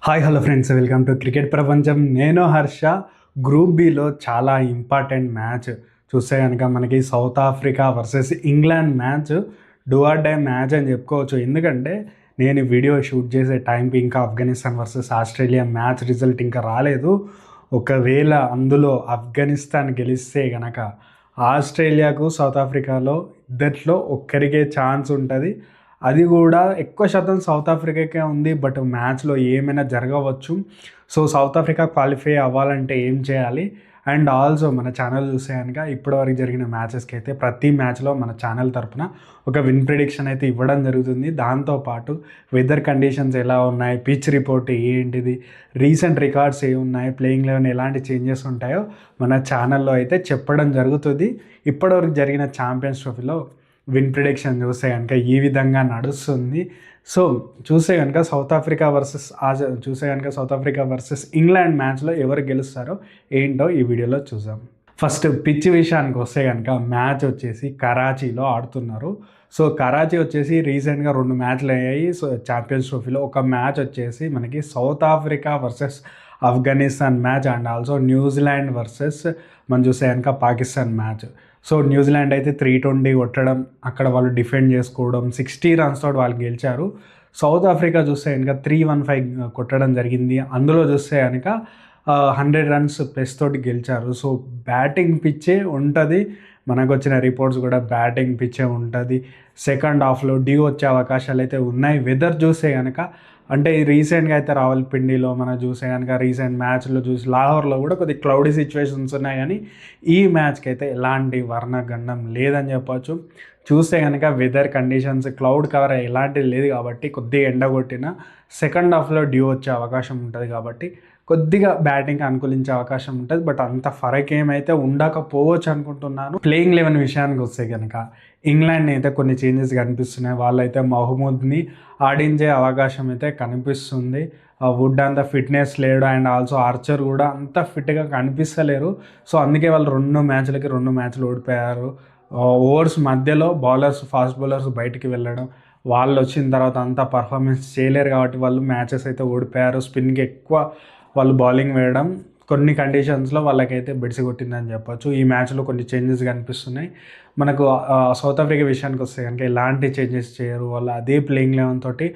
Hi hello friends, welcome to cricket ప్రపంచం. నేను Harsha. Group బిలో చాలా ఇంపార్టెంట్ మ్యాచ్ చూస్తే కనుక మనకి South Africa versus England match do or die match అని చెప్పుకోవచ్చు. ఎందుకంటే నేను వీడియో షూట్ చేసే టైంకి ఇంకా Afghanistan versus Australia match result ఇంకా రాలేదు. ఒకవేళ అందులో ఆఫ్ఘనిస్తాన్ గెలిస్తే కనుక ఆస్ట్రేలియాకు సౌత్ ఆఫ్రికాలో ఇద్దట్లో ఒక్కరికే ఛాన్స్ ఉంటుంది. అది కూడా ఎక్కువ శాతం సౌత్ ఆఫ్రికాకే ఉంది. బట్ మ్యాచ్లో ఏమైనా జరగవచ్చు. సో సౌత్ ఆఫ్రికా క్వాలిఫై అవ్వాలంటే ఏం చేయాలి, అండ్ ఆల్సో మన ఛానల్ చూస్తే కనుక ఇప్పటివరకు జరిగిన మ్యాచెస్కి అయితే ప్రతి మ్యాచ్లో మన ఛానల్ తరపున ఒక విన్ ప్రిడిక్షన్ అయితే ఇవ్వడం జరుగుతుంది. దాంతోపాటు వెదర్ కండిషన్స్ ఎలా ఉన్నాయి, పిచ్ రిపోర్ట్ ఏంటిది, రీసెంట్ రికార్డ్స్ ఏ ఉన్నాయి, ప్లేయింగ్ లెవెన్ ఎలాంటి చేంజెస్ ఉంటాయో మన ఛానల్లో అయితే చెప్పడం జరుగుతుంది. ఇప్పటివరకు జరిగిన ఛాంపియన్స్ ట్రోఫీలో విన్ ప్రిడిక్షన్ చూస్తే కనుక ఈ విధంగా నడుస్తుంది. సో చూస్తే కనుక సౌత్ ఆఫ్రికా వర్సెస్ ఇంగ్లాండ్ మ్యాచ్లో ఎవరు గెలుస్తారో ఏంటో ఈ వీడియోలో చూద్దాం. ఫస్ట్ పిచ్ విషయానికి వస్తే కనుక మ్యాచ్ వచ్చేసి కరాచీలో ఆడుతున్నారు. సో కరాచీ వచ్చేసి రీసెంట్గా 2 మ్యాచ్లు అయ్యాయి. సో ఛాంపియన్స్ ట్రోఫీలో ఒక మ్యాచ్ వచ్చేసి మనకి South Africa versus Afghanistan match, and also New Zealand versus మనం చూస్తే కనుక పాకిస్తాన్ మ్యాచ్. సో న్యూజిలాండ్ అయితే 320 కొట్టడం, అక్కడ వాళ్ళు డిఫెండ్ చేసుకోవడం, 60 రన్స్ తోటి వాళ్ళు గెలిచారు. సౌత్ ఆఫ్రికా చూస్తే కనుక 315 కొట్టడం జరిగింది. అందులో చూస్తే కనుక 100 రన్స్ ప్లస్ తోటి గెలిచారు. సో బ్యాటింగ్ పిచ్చే ఉంటుంది. మనకు వచ్చిన రిపోర్ట్స్ కూడా బ్యాటింగ్ పిచ్చే ఉంటుంది. సెకండ్ హాఫ్లో డ్యూ వచ్చే అవకాశాలు అయితే ఉన్నాయి. వెదర్ చూస్తే కనుక అంటే రీసెంట్గా అయితే రావల్పిండిలో మనం చూసే కనుక రీసెంట్ మ్యాచ్లో చూసి లాహోర్లో కూడా కొద్ది క్లౌడీ సిచ్యువేషన్స్ ఉన్నాయి. కానీ ఈ మ్యాచ్కి అయితే ఎలాంటి వర్ణగండం లేదని చెప్పచ్చు. చూస్తే కనుక వెదర్ కండిషన్స్ క్లౌడ్ కవర్ ఎలాంటిది లేదు కాబట్టి కొద్దిగా ఎండ కొట్టిన సెకండ్ హాఫ్లో డ్యూ వచ్చే అవకాశం ఉంటుంది. కాబట్టి కొద్దిగా బ్యాటింగ్ అనుకూలించే అవకాశం ఉంటుంది. బట్ అంత ఫరక్ ఏమైతే ఉండకపోవచ్చు అనుకుంటున్నాను. ప్లేయింగ్ 11 విషయానికి వస్తే కనుక ఇంగ్లాండ్ అయితే కొన్ని చేంజెస్ కనిపిస్తున్నాయి. వాళ్ళైతే మహమ్మద్ని ఆడించే అవకాశం అయితే కనిపిస్తుంది. వుడ్ అంత ఫిట్నెస్ లేడు, అండ్ ఆల్సో ఆర్చర్ కూడా అంత ఫిట్గా కనిపిస్తలేరు. సో అందుకే వాళ్ళు 2 మ్యాచ్లు ఓడిపోయారు. ఓవర్స్ మధ్యలో ఫాస్ట్ బౌలర్స్ బయటికి వెళ్ళడం, వాళ్ళు వచ్చిన తర్వాత అంత పర్ఫార్మెన్స్ చేయలేరు కాబట్టి వాళ్ళు మ్యాచెస్ అయితే ఓడిపోయారు. స్పిన్కి ఎక్కువ వాళ్ళు బౌలింగ్ వేయడం కొన్ని కండిషన్స్లో వాళ్ళకైతే బెడిసి కొట్టిందని చెప్పొచ్చు. ఈ మ్యాచ్లో కొన్ని చేంజెస్ కనిపిస్తున్నాయి. మనకు సౌత్ ఆఫ్రికా విషయానికి వస్తే కనుక ఎలాంటి చేంజెస్ చేయరు, వాళ్ళు అదే ప్లేయింగ్ 11 తోటి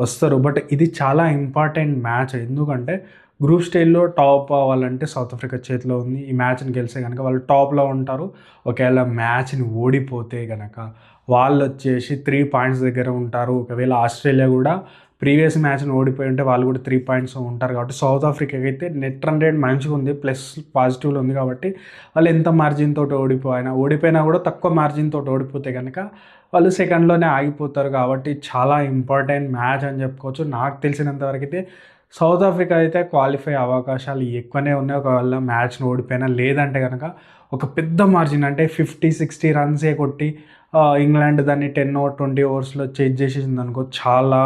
వస్తారు. బట్ ఇది చాలా ఇంపార్టెంట్ మ్యాచ్. ఎందుకంటే గ్రూప్ స్టేజ్లో టాప్ అవ్వాలంటే సౌత్ ఆఫ్రికా చేతిలో ఉంది. ఈ మ్యాచ్ని గెలిస్తే కనుక వాళ్ళు టాప్లో ఉంటారు. ఒకవేళ మ్యాచ్ని ఓడిపోతే కనుక వాళ్ళు వచ్చేసి 3 పాయింట్స్ దగ్గర ఉంటారు. ఒకవేళ ఆస్ట్రేలియా కూడా ప్రీవియస్ మ్యాచ్ని ఓడిపోయి ఉంటే వాళ్ళు కూడా 3 పాయింట్స్ ఉంటారు. కాబట్టి సౌత్ ఆఫ్రికాకి అయితే నెట్ రన్ రేట్ మంచిగా ఉంది, ప్లస్ పాజిటివ్లో ఉంది. కాబట్టి వాళ్ళు ఎంత మార్జిన్ తోటి ఓడిపోయినా కూడా తక్కువ మార్జిన్ తోటి ఓడిపోతే కనుక వాళ్ళు సెకండ్లోనే ఆగిపోతారు. కాబట్టి చాలా ఇంపార్టెంట్ మ్యాచ్ అని చెప్పుకోవచ్చు. నాకు తెలిసినంతవరకు అయితే సౌత్ ఆఫ్రికా అయితే క్వాలిఫై అవకాశాలు ఎక్కువనే ఉన్నాయి. ఒకవేళ మ్యాచ్ని ఓడిపోయినా, లేదంటే కనుక ఒక పెద్ద మార్జిన్ అంటే 50-60 రన్సే కొట్టి ఇంగ్లాండ్ దాన్ని 10-20 ఓవర్స్లో చేంజ్ చేసేసింది అనుకో, చాలా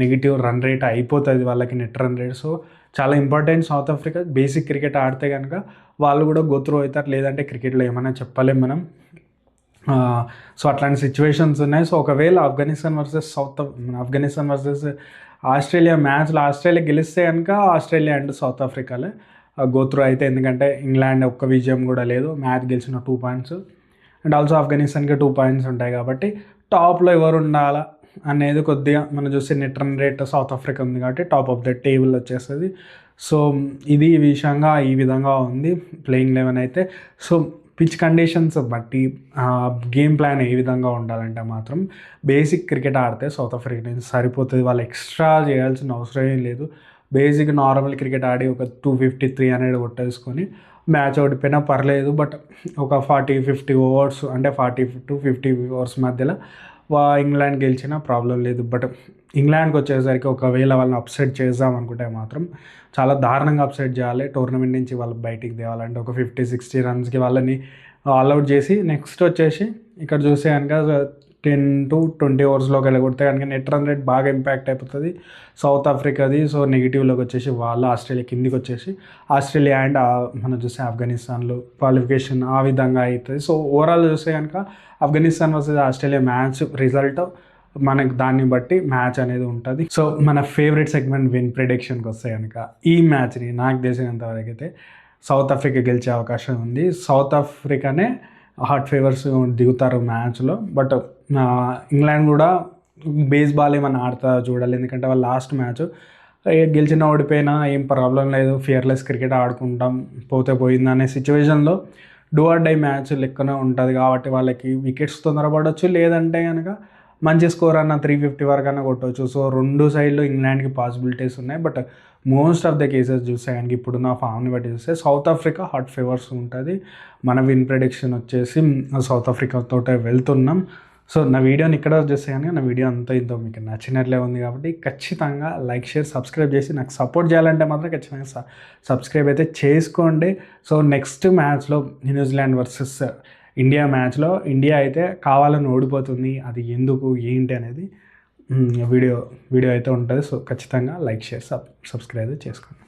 నెగిటివ్ రన్ రేట్ అయిపోతుంది వాళ్ళకి, నెట్ రన్ రేట్. సో చాలా important south Africa. Basic cricket ఆడితే కనుక వాళ్ళు కూడా గోత్రూ అవుతారు, లేదంటే క్రికెట్లో ఏమైనా చెప్పలేం మనం. సో అట్లాంటి సిచ్యువేషన్స్ ఉన్నాయి. సో ఒకవేళ ఆఫ్ఘనిస్తాన్ వర్సెస్ ఆస్ట్రేలియా మ్యాచ్లో ఆస్ట్రేలియా గెలిస్తే కనుక ఆస్ట్రేలియా అండ్ సౌత్ ఆఫ్రికాలే గోత్రూ అయితే, ఎందుకంటే ఇంగ్లాండ్ ఒక్క విజయం కూడా లేదు, మ్యాచ్ గెలిచిన 2 పాయింట్స్, అండ్ ఆల్సో ఆఫ్ఘనిస్తాన్కి 2 పాయింట్స్ ఉంటాయి. కాబట్టి టాప్లో ఎవరు ఉండాలా అనేది కొద్దిగా మనం చూస్తే net run rate south Africa ఉంది కాబట్టి టాప్ ఆఫ్ ద టేబుల్ వచ్చేస్తుంది. సో ఇది ఈ విధంగా ఉంది ప్లేయింగ్ 11 అయితే. సో పిచ్ కండిషన్స్ బట్టి గేమ్ ప్లాన్ ఏ విధంగా ఉండాలంటే మాత్రం బేసిక్ క్రికెట్ ఆడితే సౌత్ ఆఫ్రికా నుంచి సరిపోతుంది. వాళ్ళు ఎక్స్ట్రా చేయాల్సిన అవసరం ఏం లేదు. బేసిక్ నార్మల్ క్రికెట్ ఆడి ఒక 250-300 కొట్టేసుకొని మ్యాచ్ ఓడిపోయినా పర్లేదు. బట్ ఒక 40-50 ఓవర్స్ అంటే 40-50 ఓవర్స్ మధ్యలో ఇంగ్లాండ్ గెలిచినా ప్రాబ్లం లేదు. బట్ ఇంగ్లాండ్కి వచ్చేసరికి ఒకవేళ వాళ్ళని అప్సెట్ చేద్దాం అనుకుంటే మాత్రం చాలా దారుణంగా అప్సెట్ చేయాలి. టోర్నమెంట్ నుంచి వాళ్ళు బయటికి తేవాలంటే ఒక 50-60 రన్స్కి వాళ్ళని ఆల్అవుట్ చేసి నెక్స్ట్ వచ్చేసి ఇక్కడ చూస్తే కనుక 10-20 ఓవర్స్లోకి వెళ్ళగొడితే కనుక నెట్ రన్ రేట్ బాగా ఇంపాక్ట్ అయిపోతుంది సౌత్ ఆఫ్రికాది. సో నెగిటివ్లోకి వచ్చేసి వాళ్ళు ఆస్ట్రేలియా కిందికి వచ్చేసి ఆస్ట్రేలియా అండ్ మనం చూస్తే ఆఫ్ఘనిస్తాన్లో క్వాలిఫికేషన్ ఆ విధంగా అవుతుంది. సో ఓవరాల్ చూస్తే కనుక Afghanistan versus Australia match result మనకు దాన్ని బట్టి మ్యాచ్ అనేది ఉంటుంది. సో మన ఫేవరెట్ సెగ్మెంట్ విన్ ప్రిడిక్షన్కి వస్తే కనుక ఈ మ్యాచ్ని నాకు తెలిసినంత వరకు అయితే సౌత్ ఆఫ్రికా గెలిచే అవకాశం ఉంది. సౌత్ ఆఫ్రికానే హాట్ ఫేవర్స్ దిగుతారు మ్యాచ్లో. బట్ ఇంగ్లాండ్ కూడా బేస్బాల్ ఏమన్నా ఆడుతా చూడాలి, ఎందుకంటే వాళ్ళ లాస్ట్ మ్యాచ్ గెలిచినా ఓడిపోయినా ఏం ప్రాబ్లం లేదు, ఫియర్లెస్ క్రికెట్ ఆడుకుంటాం, పోతే పోయింది అనే సిచ్యువేషన్లో డూ ఆర్ డై మ్యాచ్ లెక్కనే ఉంటుంది. కాబట్టి వాళ్ళకి వికెట్స్ తొందరపడవచ్చు, లేదంటే కనుక మంచి స్కోర్ అన్న 350 వరకు అన్న కొట్టవచ్చు. సో రెండు సైడ్లో ఇంగ్లాండ్కి పాసిబిలిటీస్ ఉన్నాయి. But most of the cases చూస్తే కనుక ఇప్పుడున్న ఫామ్ని బట్టి చూస్తే సౌత్ ఆఫ్రికా హాట్ ఫేవర్స్ ఉంటుంది. మన విన్ ప్రెడిక్షన్ వచ్చేసి సౌత్ ఆఫ్రికాతో వెళ్తున్నాం. సో నా వీడియోని ఇక్కడ చూస్తే కానీ నా వీడియో అంతా ఇంతో మీకు నచ్చినట్లే ఉంది కాబట్టి ఖచ్చితంగా లైక్, షేర్, సబ్స్క్రైబ్ చేసి నాకు సపోర్ట్ చేయాలంటే మాత్రం ఖచ్చితంగా సబ్స్క్రైబ్ అయితే చేసుకోండి. సో నెక్స్ట్ మ్యాచ్లో న్యూజిలాండ్ వర్సెస్ ఇండియా మ్యాచ్లో ఇండియా అయితే కావాలని ఓడిపోతుంది, అది ఎందుకు ఏంటి అనేది వీడియో అయితే ఉంటుంది. సో ఖచ్చితంగా లైక్, షేర్, సబ్స్క్రైబ్ చేసుకోండి.